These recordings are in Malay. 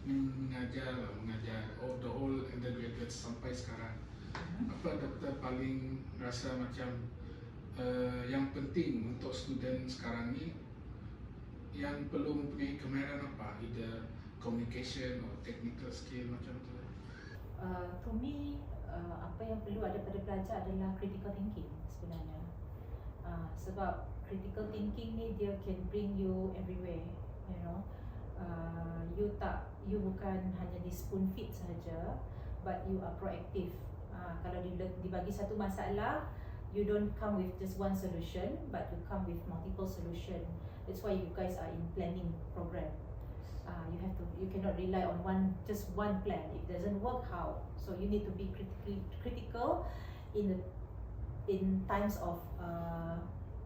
mengajar the whole undergraduate sampai sekarang. Apa doktor paling rasa macam yang penting untuk student sekarang ni yang perlu mempunyai kemahiran apa? Either communication or technical skill macam tu. To me, apa yang perlu ada pada pelajar adalah critical thinking sebenarnya. Sebab critical thinking ni dia can bring you everywhere, you know. You bukan hanya di spoon feed saja, but you are proactive. Kalau dibagi satu masalah, you don't come with just one solution, but you come with multiple solution. That's why you guys are in planning program. You cannot rely on just one plan. If it doesn't work, how? So you need to be critical in times of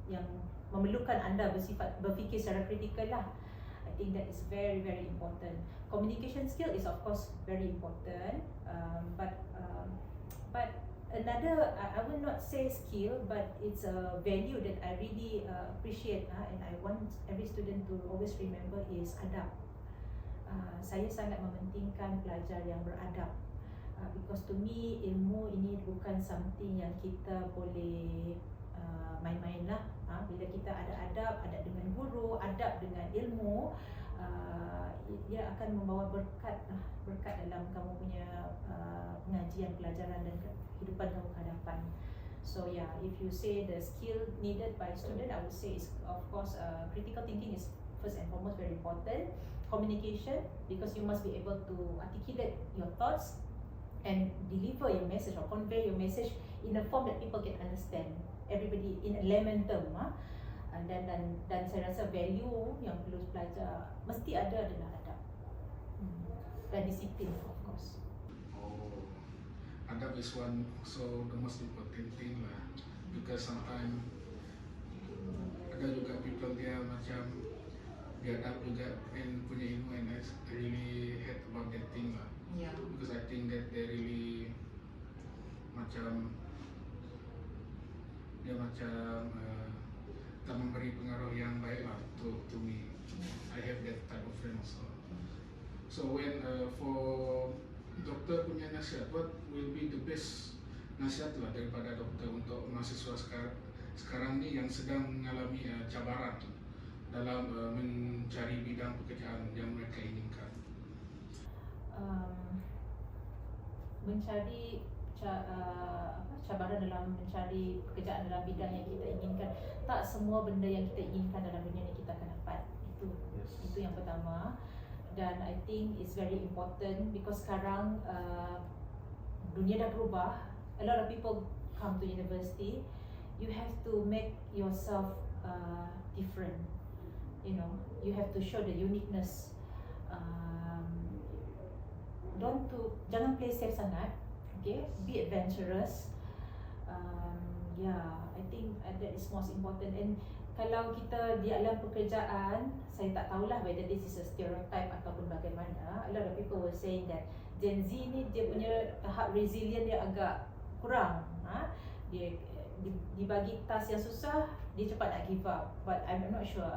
yang memerlukan anda berfikir secara kritikal lah. I think that is very very important. Communication skill is of course very important, but another, I will not say skill, but it's a value that I really appreciate, and I want every student to always remember is adab. Saya sangat mementingkan pelajar yang beradab, because to me ilmu ini bukan something yang kita boleh main-main lah. Bila kita ada adab, adab dengan guru, adab dengan ilmu, ia akan membawa berkat dalam kamu punya pengajian, pelajaran dan kehidupan kamu ke hadapan. So yeah, if you say the skill needed by student, I would say is of course critical thinking is first and foremost very important. Communication, because you must be able to articulate your thoughts and deliver your message or convey your message in a form that people can understand. Everybody in a layman term, dan saya rasa value yang perlu belajar mesti ada adalah adab dan disiplin, of course. Adab is one so the most important thing lah, because sometimes ada juga people dia macam biadab juga and punya ilmu, and I really hate about that thing lah. Yeah. Because I think that they really macam dia macam tak memberi pengaruh yang baik lah to me. I have that type of friend also. So when for doktor punya nasihat, what will be the best nasihat lah daripada doktor untuk mahasiswa sekarang ni yang sedang mengalami cabaran dalam mencari bidang pekerjaan yang mereka inginkan? Mencari cabaran dalam mencari pekerjaan dalam bidang yang kita inginkan. Tak semua benda yang kita inginkan dalam dunia ni kita akan dapat. Itu yang pertama. Dan I think it's very important because sekarang dunia dah berubah. A lot of people come to university. You have to make yourself different. You know, you have to show the uniqueness. Jangan play safe sangat. Okay, be adventurous. I think that is most important. And kalau kita di alam pekerjaan, saya tak tahulah whether this is a stereotype ataupun bagaimana. A lot of people were saying that Gen Z ni dia punya tahap resilient dia agak kurang. Dia dibagi task yang susah, dia cepat nak give up. But I'm not sure.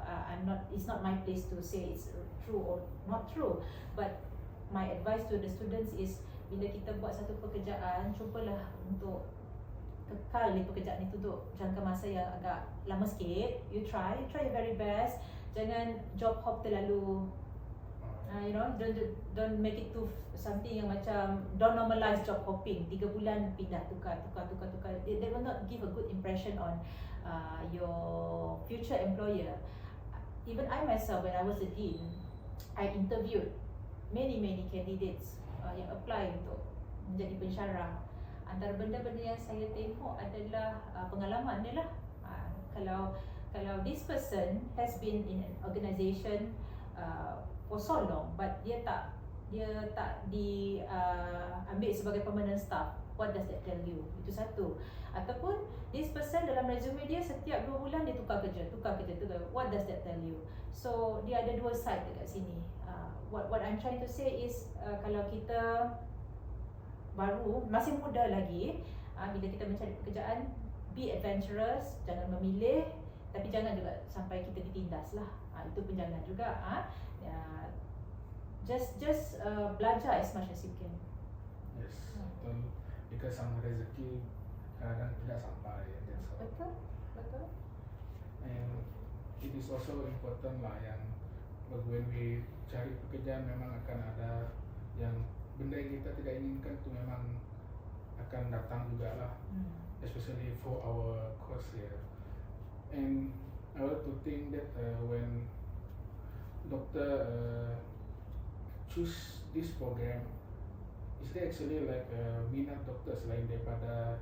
It's not my place to say it's true or not true. But my advice to the students is, bila kita buat satu pekerjaan, cubalah untuk kekal di pekerjaan itu untuk jangka masa yang agak lama sikit. You try your very best. Jangan job hop terlalu, don't make it to something yang macam, don't normalize job hopping. 3 bulan pindah, tukar. They will not give a good impression on your future employer. Even I myself, when I was a dean, I interviewed many candidates yang apply untuk menjadi pensyarah. Antara benda-benda yang saya tengok adalah pengalaman dia lah. Kalau this person has been in an organisation for so long, but dia tak ambil sebagai permanent staff, what does that tell you? Itu satu. Ataupun this person dalam resume dia setiap 2 bulan dia tukar kerja. What does that tell you? So dia ada 2 side dekat sini. What I'm trying to say is, kalau kita baru, masih muda lagi, bila kita mencari pekerjaan, be adventurous, jangan memilih, tapi jangan juga sampai kita ditindas lah. Itu pun jangan juga. just belajar as much as you can. Yes, betul. Because sama rezeki kadang tidak sampai. That's all. Betul. And it is also important lah yang when we cari pekerjaan memang akan ada yang benda yang kita tidak inginkan tu memang akan datang juga lah, especially for our course here. And I want to think that when doctor choose this program, is there actually like minat doktor selain daripada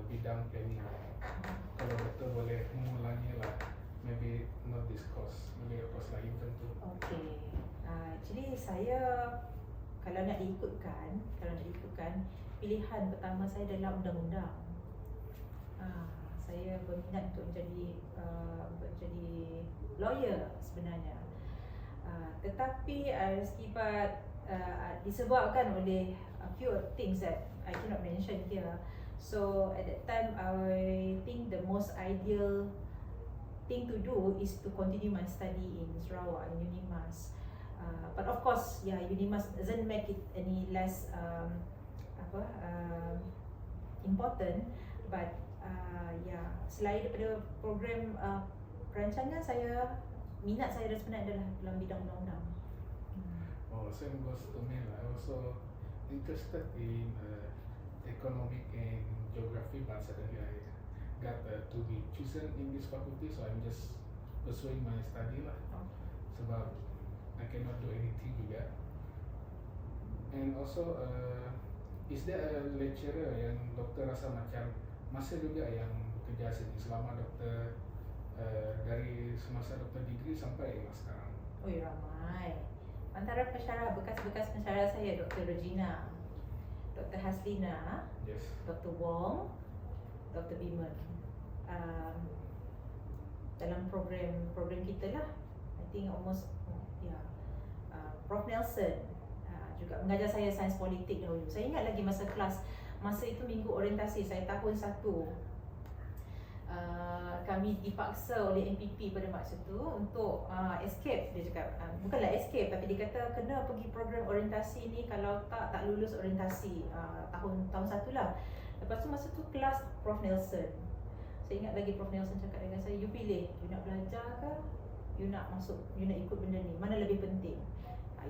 bidang planning? Kalau doktor boleh mengulangi lah, maybe not this course, maybe a course lain tentu. Okay. Actually saya kalau nak diikutkan, pilihan pertama saya adalah undang-undang. Saya berminat untuk menjadi lawyer sebenarnya. Tetapi akibat disebabkan oleh a few things that I cannot mention here. So at that time I think the most ideal thing to do is to continue my study in Sarawak in UNIMAS. But of course, yeah, UNIMAS doesn't make it any less important. But yeah, selain daripada program perancangan, minat saya sebenarnya adalah dalam bidang undang-undang. Oh, same goes to me lah. I also interested in economic and geography, but suddenly I got to be chosen in this faculty, so I'm just pursuing my study lah. Sebab I cannot do anything juga. And also, is there a lecturer yang doktor rasa macam masa juga yang bekerja sini selama doktor dari semasa doktor degree sampai sekarang? Oh, ramai. Antara bekas pensyarah saya Dr. Regina, Dr. Haslina, Yes. Dr. Wong, Dr. Biman. Dalam program kita lah, I think almost Prof Nelson juga mengajar saya sains politik dahulu. Saya ingat lagi masa itu minggu orientasi saya tahun 1. Kami dipaksa oleh MPP pada masa itu untuk escape. Dia cakap bukanlah escape, tapi dia kata kena pergi program orientasi ni, kalau tak lulus orientasi tahun 1 lah. Lepas tu masa tu kelas Prof Nelson. Saya ingat lagi Prof Nelson cakap dengan saya, you pilih, you nak belajar ke, you nak ikut benda ni, mana lebih penting.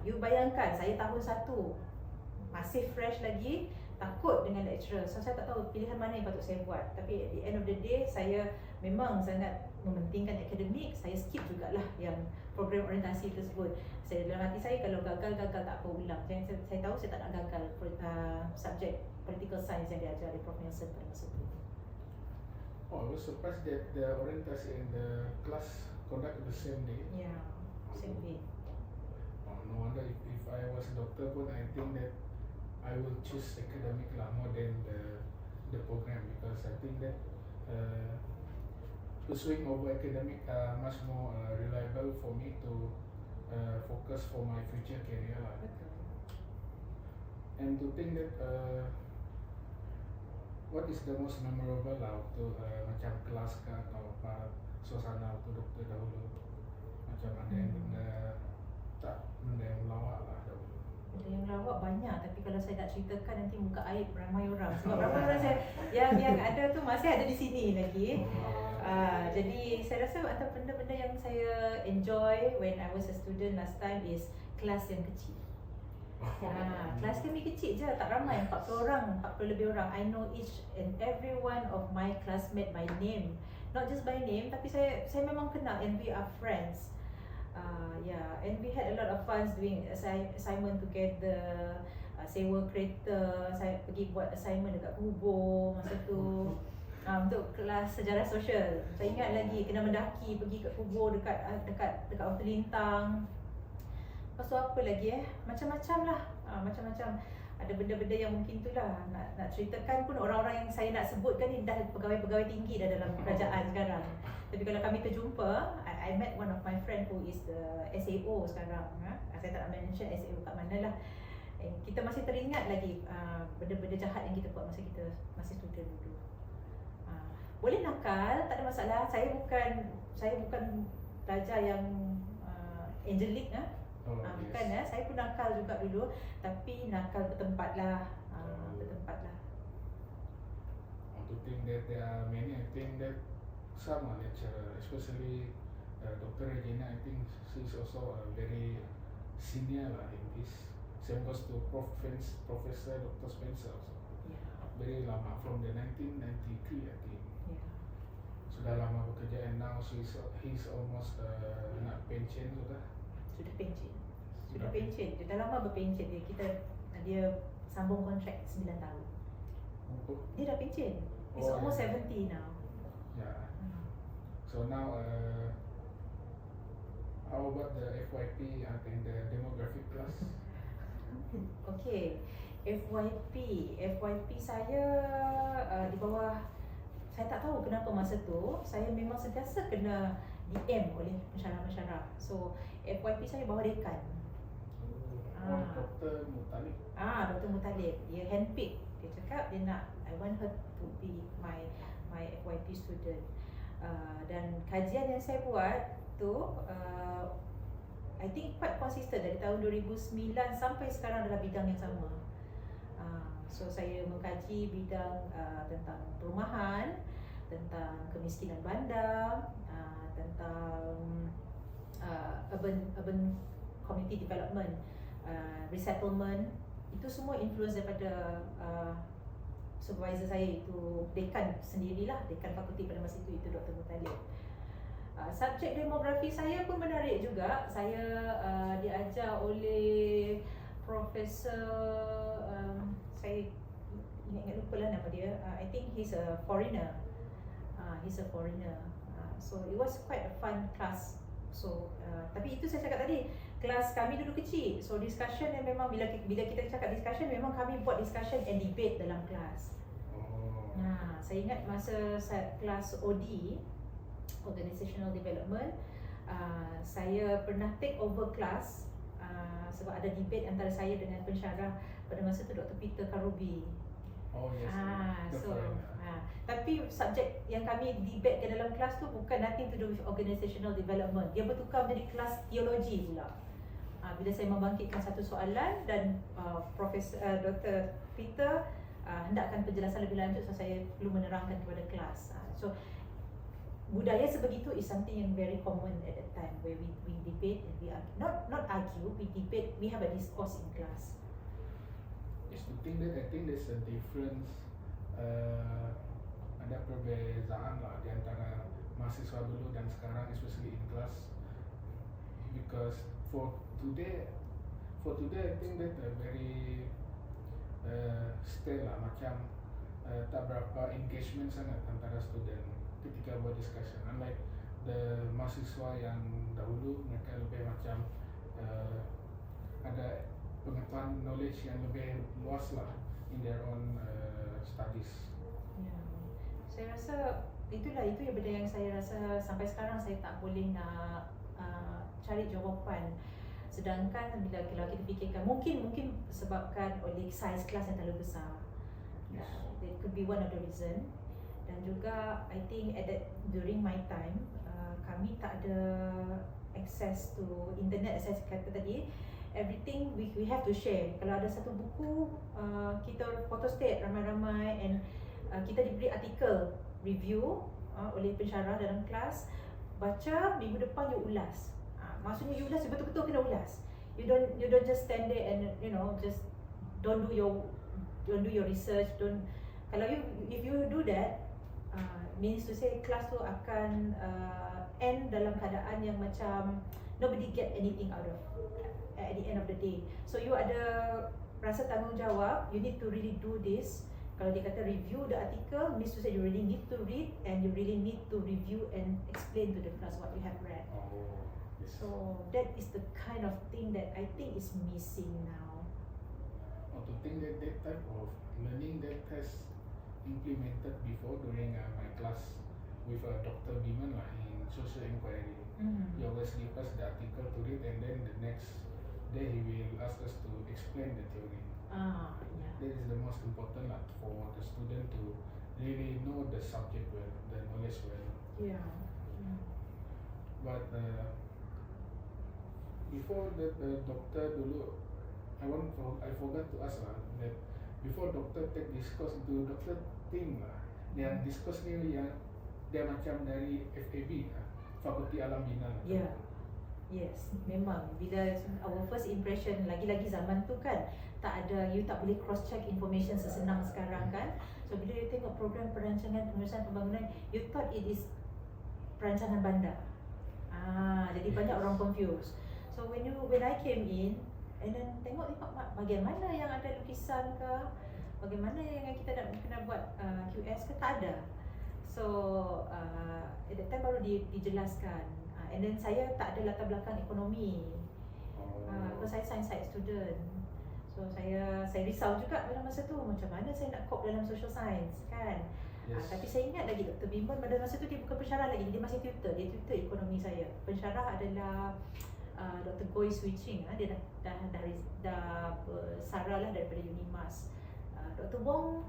You bayangkan saya tahun 1, masih fresh lagi, takut dengan lecturer. So saya tak tahu pilihan mana yang patut saya buat. Tapi at the end of the day, saya memang sangat mementingkan akademik. Saya skip jugalah yang program orientasi tersebut. Saya dalam hati saya, kalau gagal tak apa, ulang. Saya tahu saya tak nak gagal subjek political science yang diajar oleh Prof Nelson pada masa itu. Oh, I was surprised that the orientation and the class conduct the same day. Yeah, same day. Oh, no wonder if I was a doctor pun, I think that I will choose academic lah more than the program, because I think that pursuing over academic much more reliable for me to focus for my future career lah. And to think that what is the most memorable lah waktu macam kelas ke atau apa suasana waktu doktor dahulu, macam ada yang benda yang melawak lah dahulu. Benda yang lawak banyak, tapi kalau saya nak ceritakan nanti muka aib ramai orang. Sebab ramai orang saya yang ada tu masih ada di sini lagi. Jadi saya rasa antara benda-benda yang saya enjoy when I was a student last time is kelas yang kecil. Kelas kami kecil je, tak ramai, 40 orang, 40 lebih orang. I know each and every one of my classmate by name. Not just by name, tapi saya memang kenal and we are friends. And we had a lot of fun doing assignment together. Sewa kereta, saya pergi buat assignment dekat kubur masa tu. Untuk kelas sejarah sosial. Saya ingat lagi kena mendaki pergi ke kubur dekat Waktu Lintang. Lepas tu apa lagi macam-macam lah. Macam-macam. Ada benda-benda yang mungkin tu lah nak ceritakan pun, orang-orang yang saya nak sebutkan ni dah pegawai-pegawai tinggi dah dalam kerajaan sekarang. Tapi kalau kami terjumpa, I met one of my friend who is the SAO sekarang. Saya tak nak mention SAO kat mana lah. Kita masih teringat lagi benda-benda jahat yang kita buat masa kita masih student dulu. Boleh nakal, tak ada masalah. Saya bukan pelajar yang angelic Oh, Bukan yes. saya pun nakal juga dulu, tapi nakal bertempat lah. Bertempat lah. To think that there are many, I think that some lecturer, especially Dr. Regina, I think she's also a very senior lah in this. Same goes to Professor Dr. Spencer also. Yeah. Very lama, from the 1993 I think. Yeah. Sudah lama bekerja, and now he's almost nak pension sudah. Sudah pencen. Dia dah lama berpencen dia. Dia sambung kontrak 9 tahun. Oh, Dia dah pencen. He's almost 70 now. yeah. So now, how about the FYP and the demographic class? Okay, FYP saya di bawah, saya tak tahu kenapa masa tu saya memang sentiasa kena DM oleh pensyarah-pensyarah. So FYP saya bawah dekan. Dr. Mutalib. Dr. Mutalib, dia handpick. Dia cakap dia nak, I want her to be my FYP student. Dan kajian yang saya buat tu I think quite consistent dari tahun 2009 sampai sekarang dalam bidang yang sama. So saya mengkaji bidang tentang perumahan, tentang kemiskinan bandar, tentang urban community development, resettlement. Itu semua influence daripada supervisor saya, itu dekan sendirilah, dekan fakulti pada masa itu Dr. Mutalib. Subjek demografi saya pun menarik juga. Saya diajar oleh Profesor saya ingat lupa lah nama dia. I think he's a foreigner. So it was quite a fun class. So tapi itu saya cakap tadi, kelas kami dulu kecil. So discussion yang memang bila kita cakap discussion, memang kami buat discussion and debate dalam kelas. Saya ingat masa kelas OD, Organizational Development, saya pernah take over kelas sebab ada debate antara saya dengan pensyarah pada masa tu Dr. Peter Karubi. Oh yes. Tapi subjek yang kami debatekan dalam kelas tu bukan nothing to do with organizational development. Dia bertukar menjadi kelas teologi pula. Bila saya membangkitkan satu soalan dan Profesor Dr. Peter hendakkan penjelasan lebih lanjut, so saya perlu menerangkan kepada kelas. So budaya sebegitu is something yang very common at that time, where we debate and we argue. Not argue, we debate, we have a discourse in class. Yes, to think that, I think there's a difference, ada perbezaan lah di antara mahasiswa dulu dan sekarang, especially in class. Because for today I think that very stay lah, macam tak berapa engagement sangat antara student ketika buat discussion. Unlike the mahasiswa yang dahulu, mereka lebih macam ada pengetahuan, knowledge yang lebih luas lah in their own studies. Saya rasa itu yang benda yang saya rasa sampai sekarang saya tak boleh nak cari jawapan. Sedangkan bila kita fikirkan, mungkin sebabkan oleh size kelas yang terlalu besar. That could be one of the reason. Dan juga I think during my time, kami tak ada access to internet, as saya kata tadi. Everything we have to share. Kalau ada satu buku, kita photostat ramai-ramai, and kita diberi artikel review oleh pensyarah dalam kelas. Baca, minggu depan you ulas. Maksudnya you ulas, you betul-betul kena ulas. You don't just stand there and just don't do your research. Kalau if you do that, means to say kelas tu akan end dalam keadaan yang macam nobody get anything out of at the end of the day. So you ada rasa tanggungjawab, you need to really do this. Kalau dia kata review the article, means to say you really need to read, and you really need to review and explain to the class what you have read. Yes. So that is the kind of thing that I think is missing now. To think that type of learning that has implemented before during my class with Dr. Biman lah, in social inquiry. He always give us the article to read, and then the next day he will ask us to explain the theory. Yeah. That is the most important lah, for the student to really know the subject well, the knowledge well. Yeah. But before that doctor dulu, I forgot to ask lah that before doctor take this course, do doctor think lah yang this course ni yang dia macam dari FAB lah, Fakulti Alam Bina lah. Yeah. Yes, memang bila our first impression, lagi-lagi zaman tu kan tak ada, you tak boleh cross check information sesenang sekarang kan. So bila you tengok program perancangan pengurusan pembangunan, you thought it is perancangan bandar. Jadi banyak orang confused. So when I came in and then tengok bahagian mana yang ada lukisan ke, bagaimana yang kita nak kena buat QS ke, tak ada. So at that time baru dijelaskan. And then saya tak ada latar belakang ekonomi. Because saya science student. So saya risau juga pada masa tu, macam mana saya nak cope dalam social science kan. Yes. Tapi saya ingat lagi Dr. Bimbon pada masa tu dia bukan pensyarah lagi, dia masih tutor, dia tutor ekonomi saya. Pensyarah adalah Dr. Goy Switching, dia dah bersara lah daripada Unimas. Dr. Wong,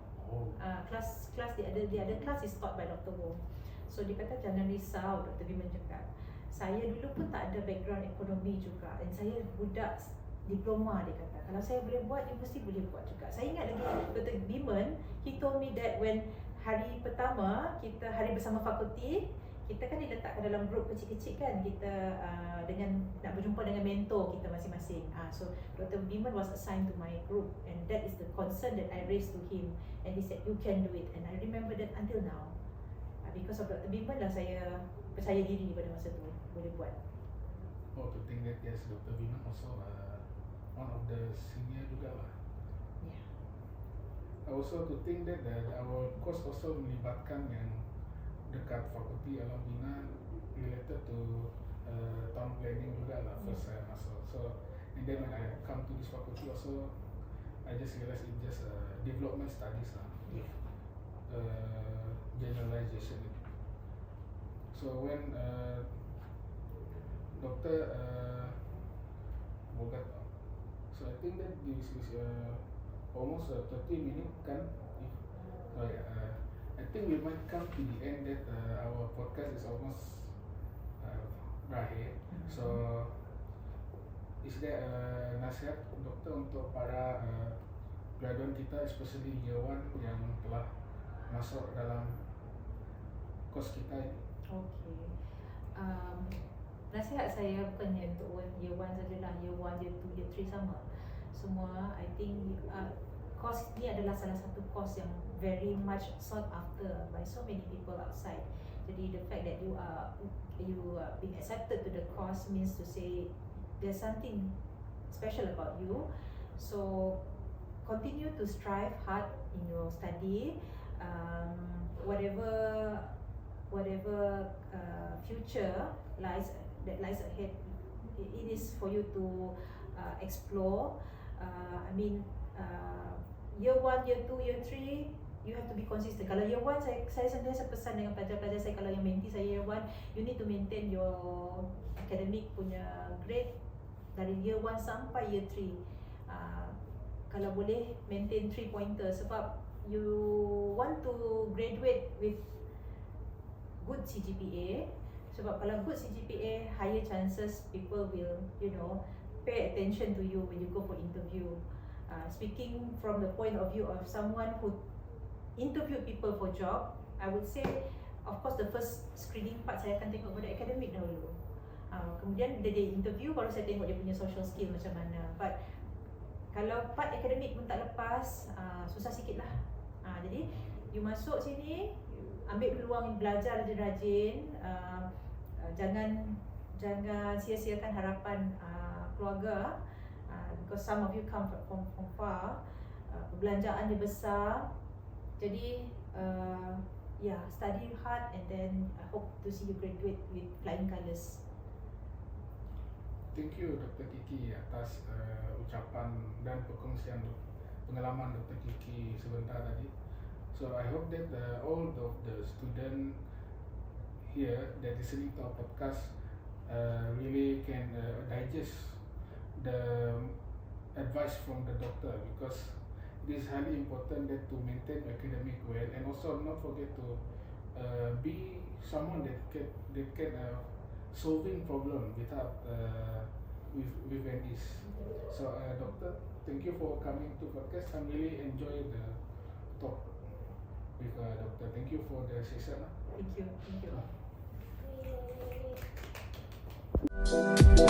kelas dia ada kelas is taught by Dr. Wong. So dia kata jangan risau, Dr. Bimbon cakap. Saya dulu pun tak ada background ekonomi juga, dan saya budak diploma, dia kata. Kalau saya boleh buat, you mesti boleh buat juga. Saya ingat lagi Dr. Bimbon, he told me that when hari pertama kita hari bersama fakulti, kita kan diletakkan dalam grup kecil-kecil kan, kita dengan nak berjumpa dengan mentor kita masing-masing. So Dr. Bimbon was assigned to my group, and that is the concern that I raised to him, and he said you can do it, and I remember that until now. Because of Dr. Bimbon lah saya percaya diri pada masa tu boleh buat. To think that yes, Dr. Bimbon also one of the senior juga lah. Yeah. Also to think that our course also melibatkan yang dekat Fakulti Alam Bina related to town planning juga lah first saya masuk. So and then when I come to this faculty also, I just realized it just development studies lah. Yeah. Generalization. So when Doctor Bogat, so I think that this is almost 30 minutes kan. I think we might come to the end that our podcast is almost berakhir. So is there nasihat doktor untuk para graduan kita, especially year 1 yang telah masuk dalam course kita ini? Okay. Nasihat saya bukannya untuk year 1 sajalah, year 1, year 2, year 3 sama. Semua, I think course ni adalah salah satu course yang very much sought after by so many people outside. Jadi the fact that you are being accepted to the course means to say there's something special about you. So continue to strive hard in your study. Whatever future lies ahead, it is for you to explore. Year 1, year 2, year 3, you have to be consistent. Kalau year 1, saya sentiasa pesan dengan pelajar-pelajar saya, kalau yang menti saya year 1, you need to maintain your academic punya grade dari year 1 sampai year 3. Kalau boleh maintain 3 pointer, sebab you want to graduate with good CGPA. Sebab kalau good CGPA, higher chances people will, pay attention to you when you go for interview. Speaking from the point of view of someone who interview people for job, I would say, of course the first screening part saya akan tengok pada academic dahulu. Kemudian bila dia interview, baru saya tengok dia punya social skill macam mana. But kalau part academic pun tak lepas, susah sikit lah. Jadi you masuk sini, ambil peluang belajar rajin-rajin, jangan sia-siakan harapan keluarga, because some of you come from far, perbelanjaan dia besar. Jadi study hard, and then I hope to see you graduate with flying colours. Thank you Dr. Kiki atas ucapan dan perkongsian pengalaman Dr. Kiki sebentar tadi. So I hope that all of the student here that listening to our podcast really can digest the advice from the doctor, because it is highly important that to maintain academic well, and also not forget to be someone that can solving problem without with an ease. So doctor, thank you for coming to podcast. I really enjoy the talk with doctor. Thank you for the session. Thank you. Thank you. Ah.